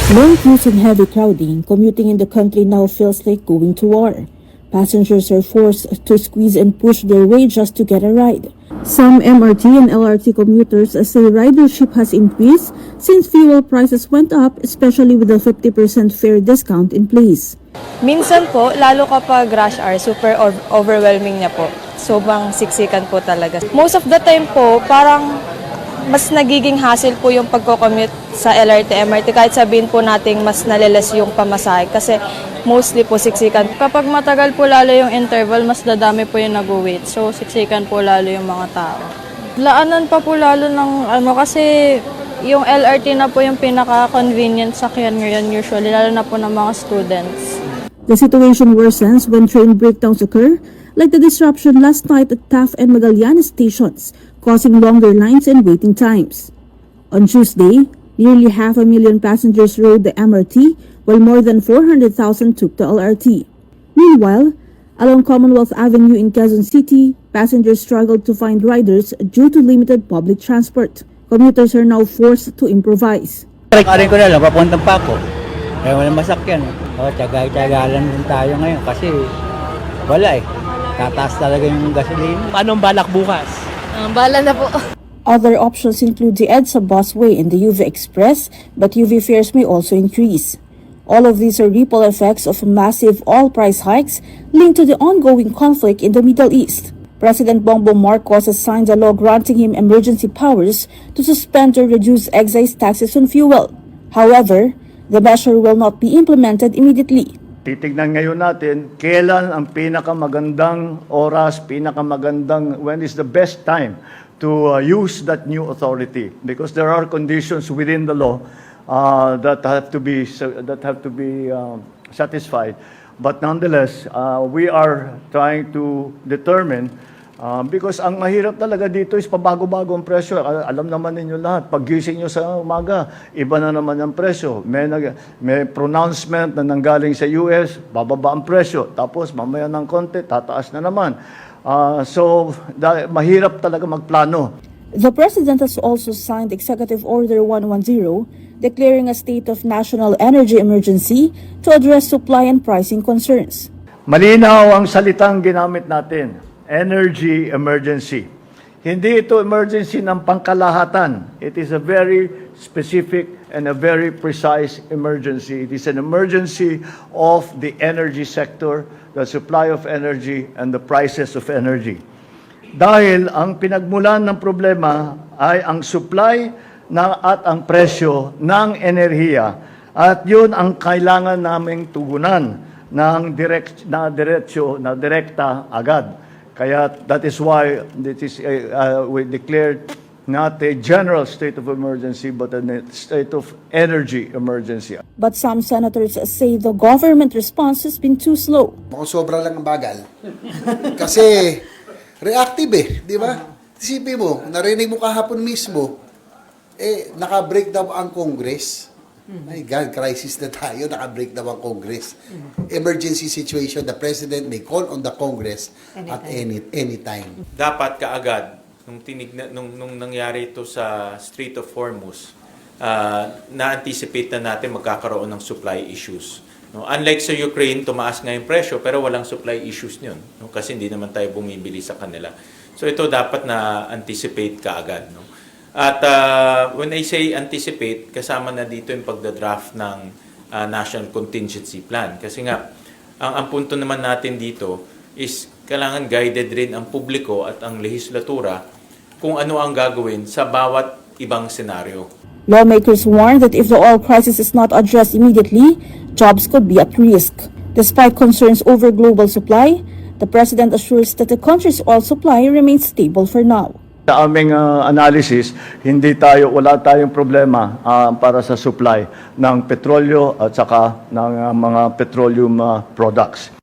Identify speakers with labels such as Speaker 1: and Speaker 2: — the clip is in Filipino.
Speaker 1: Long queues and heavy crowding, commuting in the country now feels like going to war. Passengers are forced to squeeze and push their way just to get a ride. Some MRT and LRT commuters say ridership has increased since fuel prices went up, especially with a 50% fare discount in place.
Speaker 2: Minsan po, lalo kapag rush hour, super overwhelming niya po. Sobrang siksikan po talaga. Most of the time po, parang mas nagiging hassle po yung pagko-commute sa LRT, MRT. Kahit sabihin po natin mas naliles yung pamasahe kasi mostly po siksikan. Kapag matagal po lalo yung interval, mas dadami po yung nag-wait. So siksikan po lalo yung mga tao. Laanan pa po lalo ng kasi yung LRT na po yung pinaka-convenient sakyan ngayon usually, lalo na po ng mga students.
Speaker 1: The situation worsens when train breakdowns occur, like the disruption last night at Taft and Magallanes stations, causing longer lines and waiting times. On Tuesday, nearly 500,000 passengers rode the MRT, while more than 400,000 took the LRT. Meanwhile, along Commonwealth Avenue in Quezon City, passengers struggled to find riders due to limited public transport. Commuters are now forced to improvise.
Speaker 3: Arin ko na lang, papuntang pa ako. Kaya walang masakyan. Tiyagay-tiyagalan din tayo ngayon kasi wala tataas talaga yung gasolina.
Speaker 4: Anong balak bukas?
Speaker 2: Bala na po.
Speaker 1: Other options include the EDSA busway and the UV Express, but UV fares may also increase. All of these are ripple effects of massive oil price hikes linked to the ongoing conflict in the Middle East. President Bongbong Marcos has signed a law granting him emergency powers to suspend or reduce excise taxes on fuel. However, the measure will not be implemented immediately.
Speaker 5: Titignan ngayon natin kailan ang pinakamagandang oras, when is the best time to use that new authority, because there are conditions within the law that have to be satisfied. But nonetheless, we are trying to determine because ang mahirap talaga dito is pabago-bago ang presyo. Alam naman ninyo lahat, paggising nyo sa umaga, iba na naman ang presyo. May pronouncement na nanggaling sa US, bababa ang presyo. Tapos mamaya ng konti, tataas na naman. So, mahirap talaga magplano.
Speaker 1: The President has also signed Executive Order 110, declaring a state of national energy emergency to address supply and pricing concerns.
Speaker 5: Malinaw ang salitang ginamit natin. Energy emergency. Hindi ito emergency ng pangkalahatan. It is a very specific and a very precise emergency. It is an emergency of the energy sector, the supply of energy, and the prices of energy. Dahil ang pinagmulan ng problema ay ang supply at ang presyo ng enerhiya. At yun ang kailangan naming tugunan ng direkta agad. Kaya that is why we declared not a general state of emergency but a state of energy emergency.
Speaker 1: But some senators say the government response has been too slow.
Speaker 6: Mukhang sobra lang ang bagal. Kasi reactive di ba? Isipin mo, narinig mo kahapon mismo, naka-breakdown ang Congress. My God, crisis na tayo, naka-breakdown ang Congress. Emergency situation, the President may call on the Congress at any time.
Speaker 7: Dapat kaagad, nung nangyari ito sa Strait of Hormuz, na-anticipate na natin magkakaroon ng supply issues. No? Unlike sa Ukraine, tumaas nga yung presyo pero walang supply issues yun. No? Kasi hindi naman tayo bumibili sa kanila. So ito dapat na-anticipate kaagad. No? At when I say anticipate, kasama na dito yung pagdadraft ng National Contingency Plan. Kasi nga, ang punto naman natin dito is kailangan guided rin ang publiko at ang lehislatura kung ano ang gagawin sa bawat ibang senaryo.
Speaker 1: Lawmakers warn that if the oil crisis is not addressed immediately, jobs could be at risk. Despite concerns over global supply, the President assures that the country's oil supply remains stable for now.
Speaker 5: Sa aming analysis, wala tayong problema para sa supply ng petrolyo at saka ng mga petroleum products.